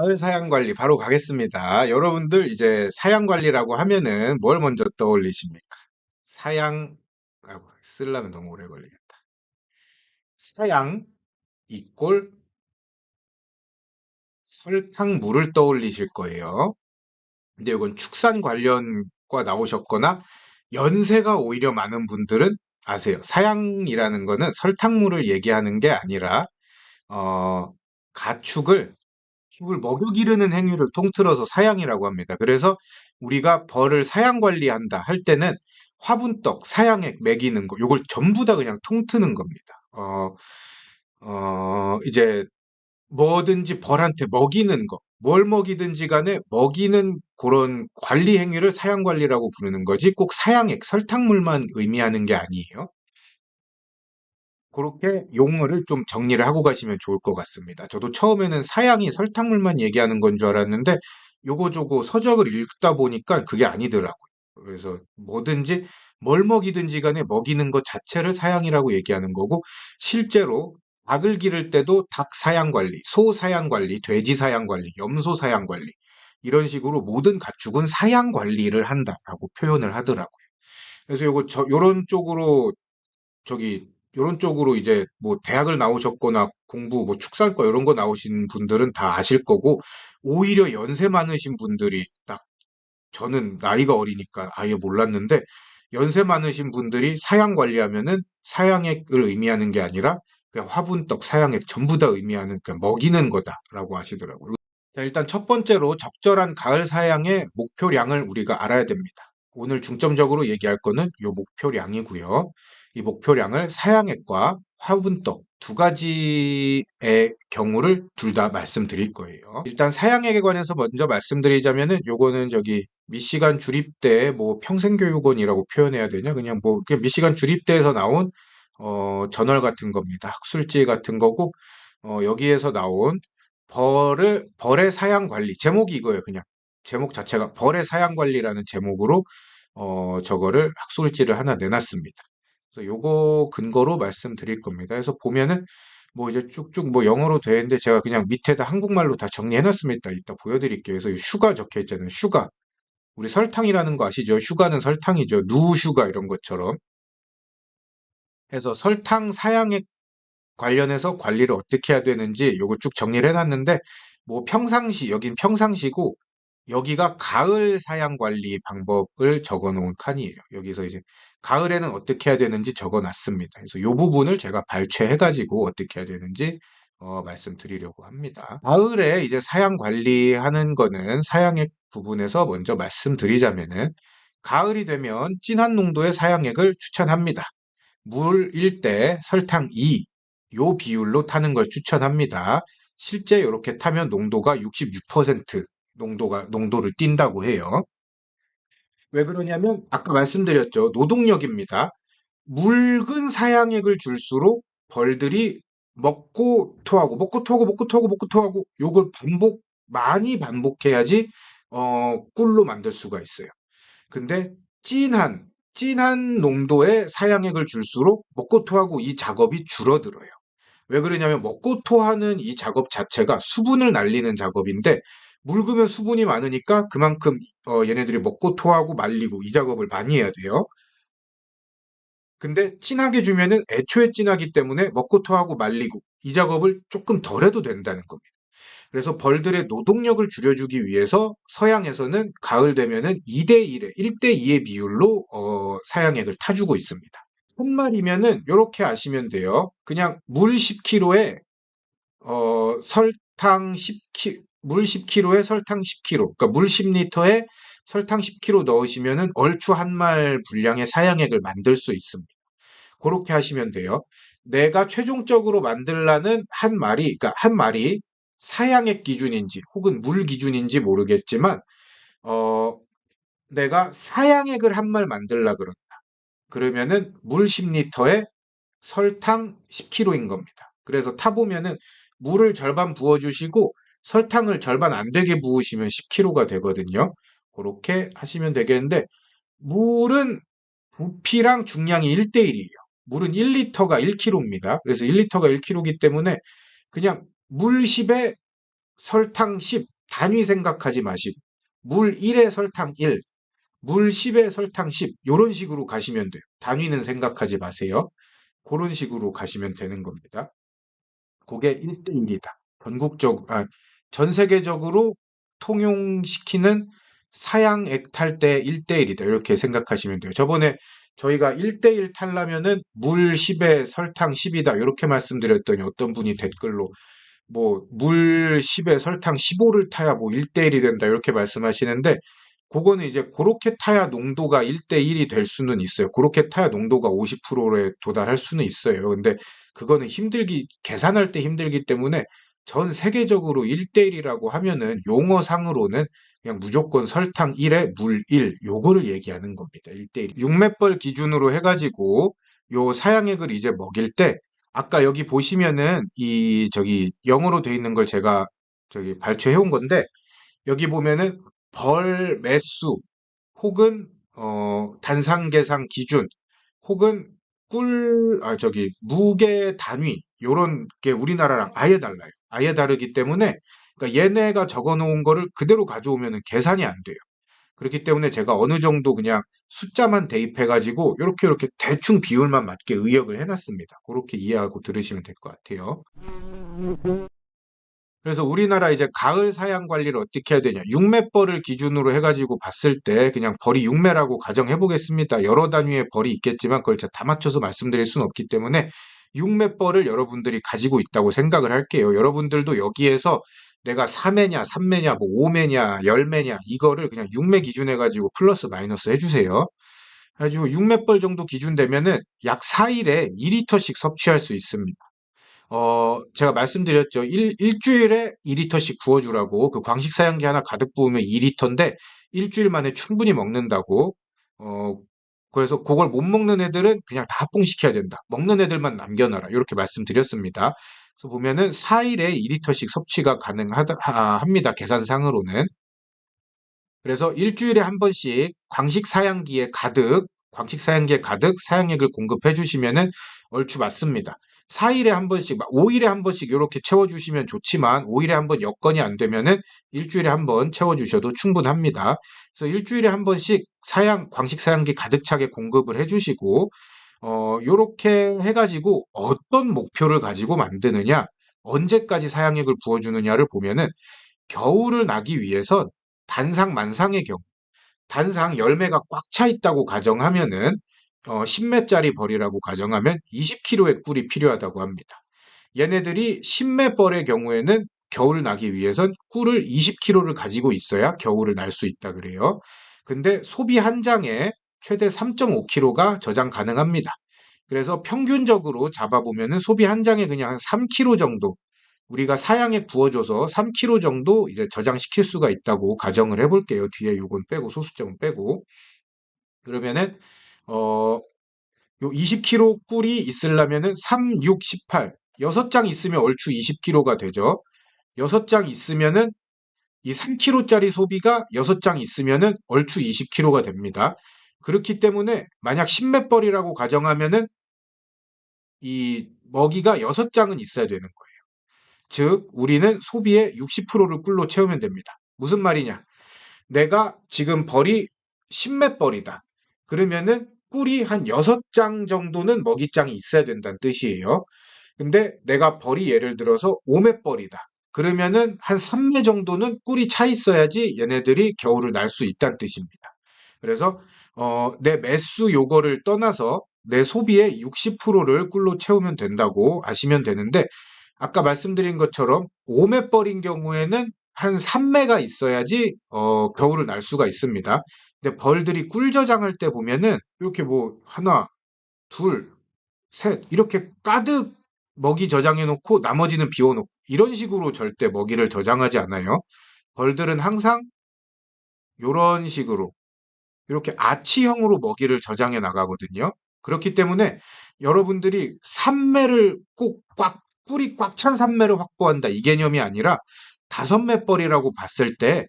가을 사양 관리 바로 가겠습니다. 여러분들 이제 사양 관리라고 하면은 뭘 먼저 떠올리십니까? 사양, 아이고, 쓰려면 너무 오래 걸리겠다. 사양 이꼴 설탕물을 떠올리실 거예요. 근데 이건 축산 관련과 나오셨거나 연세가 오히려 많은 분들은 아세요. 사양이라는 거는 설탕물을 얘기하는 게 아니라 어, 가축을 죽을 먹여 기르는 행위를 통틀어서 사양이라고 합니다. 그래서 우리가 벌을 사양 관리한다 할 때는 화분떡, 사양액 먹이는 거, 요걸 전부 다 그냥 통트는 겁니다. 이제 뭐든지 벌한테 먹이는 거, 뭘 먹이든지 간에 먹이는 그런 관리 행위를 사양 관리라고 부르는 거지 꼭 사양액, 설탕물만 의미하는 게 아니에요. 그렇게 용어를 좀 정리를 하고 가시면 좋을 것 같습니다. 저도 처음에는 사양이 설탕물만 얘기하는 건 줄 알았는데 요거저거 서적을 읽다 보니까 그게 아니더라고요. 그래서 뭐든지 뭘 먹이든지 간에 먹이는 것 자체를 사양이라고 얘기하는 거고 실제로 닭을 기를 때도 닭 사양 관리, 소 사양 관리, 돼지 사양 관리, 염소 사양 관리 이런 식으로 모든 가축은 사양 관리를 한다라고 표현을 하더라고요. 그래서 요런 쪽으로 저기 요런 쪽으로 이제 뭐 대학을 나오셨거나 공부 뭐 축산과 이런 거 나오신 분들은 다 아실 거고 오히려 연세 많으신 분들이 딱 저는 나이가 어리니까 아예 몰랐는데 연세 많으신 분들이 사양 관리하면은 사양액을 의미하는 게 아니라 그냥 화분떡, 사양액 전부 다 의미하는 그냥 먹이는 거다라고 하시더라고요. 자, 일단 첫 번째로 적절한 가을 사양의 목표량을 우리가 알아야 됩니다. 오늘 중점적으로 얘기할 거는 이 목표량이고요. 이 목표량을 사양액과 화분떡 두 가지의 경우를 둘 다 말씀드릴 거예요. 일단 사양액에 관해서 먼저 말씀드리자면은 요거는 저기 미시간 주립대 뭐 평생교육원이라고 표현해야 되냐? 그냥 미시간 주립대에서 나온 저널 같은 겁니다. 학술지 같은 거고 여기에서 나온 벌의 사양 관리. 제목이 이거예요, 그냥. 제목 자체가 벌의 사양 관리라는 제목으로, 저거를 학술지를 하나 내놨습니다. 그래서 요거 근거로 말씀드릴 겁니다. 그래서 보면은, 뭐 이제 쭉쭉 뭐 영어로 돼 있는데 제가 그냥 밑에다 한국말로 다 정리해놨습니다. 이따 보여드릴게요. 그래서 이 슈가 적혀 있잖아요. 슈가. 우리 설탕이라는 거 아시죠? 슈가는 설탕이죠. 누슈가 이런 것처럼. 해서 설탕 사양액 관련해서 관리를 어떻게 해야 되는지 요거 쭉 정리를 해놨는데 뭐 평상시 여긴 평상시고 여기가 가을 사양 관리 방법을 적어 놓은 칸이에요. 여기서 이제 가을에는 어떻게 해야 되는지 적어 놨습니다. 그래서 요 부분을 제가 발췌해 가지고 어떻게 해야 되는지 말씀드리려고 합니다. 가을에 이제 사양 관리하는 거는 사양액 부분에서 먼저 말씀드리자면은 가을이 되면 진한 농도의 사양액을 추천합니다. 물 1대 설탕 2, 요 비율로 타는 걸 추천합니다. 실제 이렇게 타면 농도가 66% 농도를 띈다고 해요. 왜 그러냐면 아까 말씀드렸죠. 노동력입니다. 묽은 사양액을 줄수록 벌들이 먹고 토하고 먹고 토하고 먹고 토하고 먹고 토하고 요걸 많이 반복해야지 꿀로 만들 수가 있어요. 근데 진한, 진한 농도의 사양액을 줄수록 먹고 토하고 이 작업이 줄어들어요. 왜 그러냐면 먹고 토하는 이 작업 자체가 수분을 날리는 작업인데 묽으면 수분이 많으니까 그만큼 얘네들이 먹고 토하고 말리고 이 작업을 많이 해야 돼요. 근데 진하게 주면은 애초에 진하기 때문에 먹고 토하고 말리고 이 작업을 조금 덜 해도 된다는 겁니다. 그래서 벌들의 노동력을 줄여주기 위해서 서양에서는 가을 되면은 2대1에 1대2의 비율로 사양액을 타주고 있습니다. 한 마리면은 이렇게 아시면 돼요. 그냥 물 10kg에 설탕 10kg, 물 10kg에 설탕 10kg, 그러니까 물 10리터에 설탕 10kg 넣으시면은 얼추 한 말 분량의 사양액을 만들 수 있습니다. 그렇게 하시면 돼요. 내가 최종적으로 만들라는 한 말이, 그러니까 한 말이 사양액 기준인지 혹은 물 기준인지 모르겠지만, 어, 내가 사양액을 한 말 만들라 그런다. 그러면은 물 10리터에 설탕 10kg인 겁니다. 그래서 타보면은 물을 절반 부어주시고 설탕을 절반 안 되게 부으시면 10kg가 되거든요. 그렇게 하시면 되겠는데, 물은 부피랑 중량이 1대1이에요. 물은 1리터가 1kg입니다. 그래서 1리터가 1kg이기 때문에 그냥 물 10에 설탕 10 단위 생각하지 마시고 물 1에 설탕 1, 물 10에 설탕 10 이런 식으로 가시면 돼요. 단위는 생각하지 마세요. 그런 식으로 가시면 되는 겁니다. 그게 1대1이다. 전 세계적으로 통용시키는 사양 액탈때 1대1이다. 이렇게 생각하시면 돼요. 저번에 저희가 1대1 탈라면은 물 10에 설탕 10이다. 이렇게 말씀드렸더니 어떤 분이 댓글로 뭐 물 10에 설탕 15를 타야 뭐 1대1이 된다. 이렇게 말씀하시는데 그거는 이제 그렇게 타야 농도가 1대1이 될 수는 있어요. 그렇게 타야 농도가 50%에 도달할 수는 있어요. 근데 그거는 계산할 때 힘들기 때문에 전 세계적으로 1대1이라고 하면은 용어상으로는 그냥 무조건 설탕 1에 물 1, 요거를 얘기하는 겁니다. 1대1. 육met벌 기준으로 해가지고 요 사양액을 이제 먹일 때 아까 여기 보시면은 영어로 돼 있는 걸 제가 발췌해 온 건데 여기 보면은 벌 매수 혹은 단상 계상 기준 혹은 무게 단위 요런 게 우리나라랑 아예 달라요. 아예 다르기 때문에 그러니까 얘네가 적어 놓은 거를 그대로 가져오면은 계산이 안 돼요. 그렇기 때문에 제가 어느 정도 그냥 숫자만 대입해 가지고 요렇게 대충 비율만 맞게 의역을 해 놨습니다. 그렇게 이해하고 들으시면 될 것 같아요. 그래서 우리나라 이제 가을 사양 관리를 어떻게 해야 되냐. 육매벌을 기준으로 해가지고 봤을 때 그냥 벌이 육매라고 가정해 보겠습니다. 여러 단위의 벌이 있겠지만 그걸 제가 다 맞춰서 말씀드릴 수는 없기 때문에 육매벌을 여러분들이 가지고 있다고 생각을 할게요. 여러분들도 여기에서 내가 4매냐, 3매냐, 뭐 5매냐, 10매냐 이거를 그냥 육매 기준 해가지고 플러스 마이너스 해주세요. 가지고 육매벌 정도 기준 되면은 약 4일에 2리터씩 섭취할 수 있습니다. 제가 말씀드렸죠. 일주일에 2리터씩 부어주라고. 그 광식 사양기 하나 가득 부으면 2리터인데, 일주일 만에 충분히 먹는다고. 어, 그래서 그걸 못 먹는 애들은 그냥 다 합봉시켜야 된다. 먹는 애들만 남겨놔라. 이렇게 말씀드렸습니다. 그래서 보면은 4일에 2리터씩 섭취가 합니다. 계산상으로는. 그래서 일주일에 한 번씩 광식 사양기에 가득 사양액을 공급해 주시면은 얼추 맞습니다. 4일에 한 번씩, 5일에 한 번씩 이렇게 채워주시면 좋지만 5일에 한 번 여건이 안 되면은 일주일에 한 번 채워주셔도 충분합니다. 그래서 일주일에 한 번씩 광식 사양기 가득 차게 공급을 해주시고 요렇게 해가지고 어떤 목표를 가지고 만드느냐, 언제까지 사양액을 부어주느냐를 보면은 겨울을 나기 위해선 단상 만상의 경우, 단상 열매가 꽉 차 있다고 가정하면은 10매짜리 벌이라고 가정하면 20kg의 꿀이 필요하다고 합니다. 얘네들이 10매벌의 경우에는 겨울 나기 위해선 꿀을 20kg를 가지고 있어야 겨울을 날 수 있다 그래요. 근데 소비 한 장에 최대 3.5kg가 저장 가능합니다. 그래서 평균적으로 잡아보면은 소비 한 장에 그냥 한 3kg 정도 우리가 사양에 부어줘서 3kg 정도 이제 저장시킬 수가 있다고 가정을 해볼게요. 뒤에 요건 빼고 소수점은 빼고 그러면은 어, 요 20kg 꿀이 있으려면은 3, 6, 18 6장 있으면 얼추 20kg가 되죠. 6장 있으면은 이 3kg짜리 소비가 6장 있으면은 얼추 20kg가 됩니다. 그렇기 때문에 만약 10몇 벌이라고 가정하면은 이 먹이가 6장은 있어야 되는 거예요. 즉, 우리는 소비의 60%를 꿀로 채우면 됩니다. 무슨 말이냐? 내가 지금 벌이 10몇 벌이다. 그러면은 꿀이 한 6장 정도는 먹이장이 있어야 된다는 뜻이에요. 근데 내가 벌이 예를 들어서 5몇 벌이다. 그러면은 한 3매 정도는 꿀이 차 있어야지 얘네들이 겨울을 날 수 있다는 뜻입니다. 그래서 내 매수 요거를 떠나서 내 소비의 60%를 꿀로 채우면 된다고 아시면 되는데 아까 말씀드린 것처럼 5매벌인 경우에는 한 3매가 있어야지 겨울을 날 수가 있습니다. 근데 벌들이 꿀 저장할 때 보면은 이렇게 뭐 하나, 둘, 셋 이렇게 가득 먹이 저장해 놓고 나머지는 비워 놓고 이런 식으로 절대 먹이를 저장하지 않아요. 벌들은 항상 이런 식으로 이렇게 아치형으로 먹이를 저장해 나가거든요. 그렇기 때문에 여러분들이 삼매를 꿀이 꽉 찬 삼매를 확보한다 이 개념이 아니라 다섯 매벌이라고 봤을 때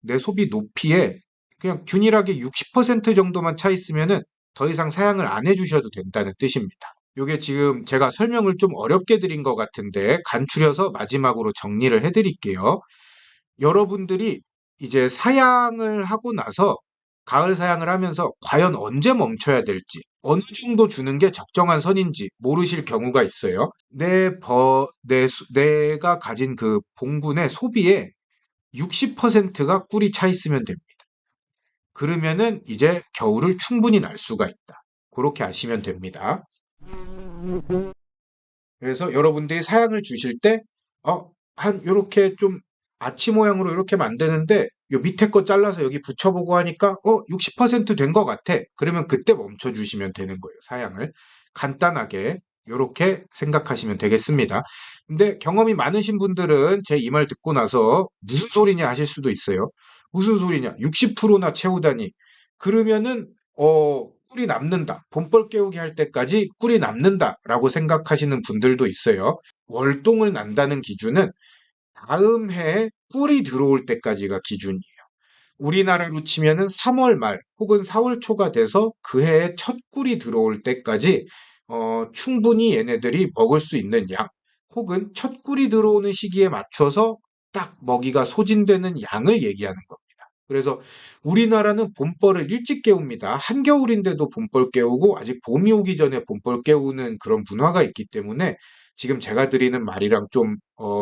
내 소비 높이에 그냥 균일하게 60% 정도만 차 있으면은 더 이상 사양을 안 해주셔도 된다는 뜻입니다. 요게 지금 제가 설명을 좀 어렵게 드린 것 같은데 간추려서 마지막으로 정리를 해드릴게요. 여러분들이 이제 사양을 하고 나서 가을 사양을 하면서 과연 언제 멈춰야 될지, 어느 정도 주는 게 적정한 선인지 모르실 경우가 있어요. 내가 가진 그 봉분의 소비의 60%가 꿀이 차 있으면 됩니다. 그러면은 이제 겨울을 충분히 날 수가 있다. 그렇게 아시면 됩니다. 그래서 여러분들이 사양을 주실 때, 요렇게 좀 아치 모양으로 이렇게 만드는데, 요 밑에 거 잘라서 여기 붙여보고 하니까, 60%된 것 같아. 그러면 그때 멈춰주시면 되는 거예요, 사양을. 간단하게, 요렇게 생각하시면 되겠습니다. 근데 경험이 많으신 분들은 제 이 말 듣고 나서 무슨 소리냐 하실 수도 있어요. 무슨 소리냐? 60%나 채우다니. 그러면은, 꿀이 남는다. 봄벌 깨우기 할 때까지 꿀이 남는다라고 생각하시는 분들도 있어요. 월동을 난다는 기준은 다음 해에 꿀이 들어올 때까지가 기준이에요. 우리나라로 치면은 3월 말 혹은 4월 초가 돼서 그 해에 첫 꿀이 들어올 때까지 충분히 얘네들이 먹을 수 있는 양 혹은 첫 꿀이 들어오는 시기에 맞춰서 딱 먹이가 소진되는 양을 얘기하는 겁니다. 그래서 우리나라는 봄벌을 일찍 깨웁니다. 한겨울인데도 봄벌 깨우고 아직 봄이 오기 전에 봄벌 깨우는 그런 문화가 있기 때문에 지금 제가 드리는 말이랑 좀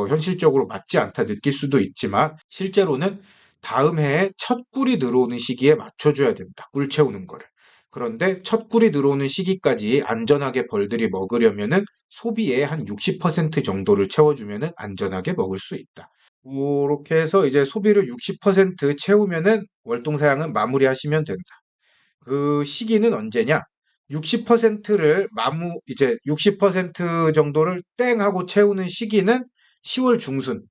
현실적으로 맞지 않다 느낄 수도 있지만 실제로는 다음 해에 첫 꿀이 들어오는 시기에 맞춰줘야 된다. 꿀 채우는 거를. 그런데 첫 꿀이 들어오는 시기까지 안전하게 벌들이 먹으려면은 소비의 한 60% 정도를 채워주면은 안전하게 먹을 수 있다. 그렇게 해서 이제 소비를 60% 채우면은 월동 사양은 마무리하시면 된다. 그 시기는 언제냐? 60%를 이제 60% 정도를 땡 하고 채우는 시기는 10월 중순.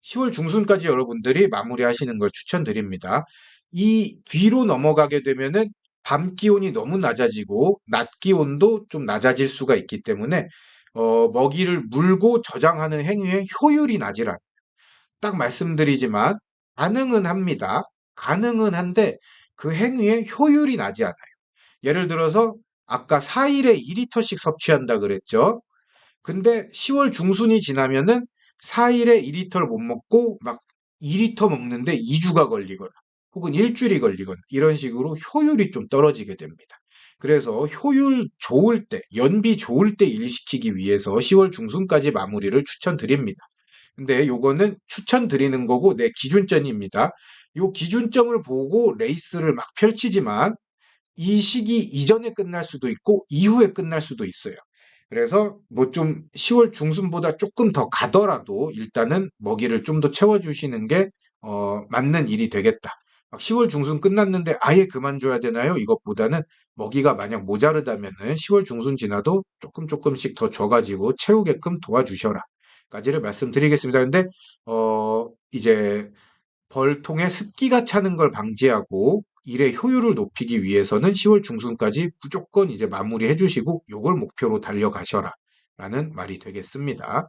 10월 중순까지 여러분들이 마무리하시는 걸 추천드립니다. 이 뒤로 넘어가게 되면은 밤 기온이 너무 낮아지고 낮 기온도 좀 낮아질 수가 있기 때문에 먹이를 물고 저장하는 행위의 효율이 낮으라. 딱 말씀드리지만 가능은 합니다. 가능은 한데 그 행위의 효율이 나지 않아요. 예를 들어서 아까 4일에 2리터씩 섭취한다 그랬죠. 근데 10월 중순이 지나면은 4일에 2리터를 못 먹고 막 2리터 먹는데 2주가 걸리거나 혹은 일주일이 걸리거나 이런 식으로 효율이 좀 떨어지게 됩니다. 그래서 효율 좋을 때, 연비 좋을 때 일시키기 위해서 10월 중순까지 마무리를 추천드립니다. 근데 요거는 추천드리는 거고 내 기준점입니다. 요 기준점을 보고 레이스를 막 펼치지만 이 시기 이전에 끝날 수도 있고 이후에 끝날 수도 있어요. 그래서 뭐 좀 10월 중순보다 조금 더 가더라도 일단은 먹이를 좀 더 채워주시는 게 맞는 일이 되겠다. 막 10월 중순 끝났는데 아예 그만줘야 되나요? 이것보다는 먹이가 만약 모자르다면은 10월 중순 지나도 조금씩 더 줘가지고 채우게끔 도와주셔라. 까지를 말씀드리겠습니다. 근데 이제 벌통에 습기가 차는 걸 방지하고 일의 효율을 높이기 위해서는 10월 중순까지 무조건 이제 마무리해 주시고 요걸 목표로 달려가셔라 라는 말이 되겠습니다.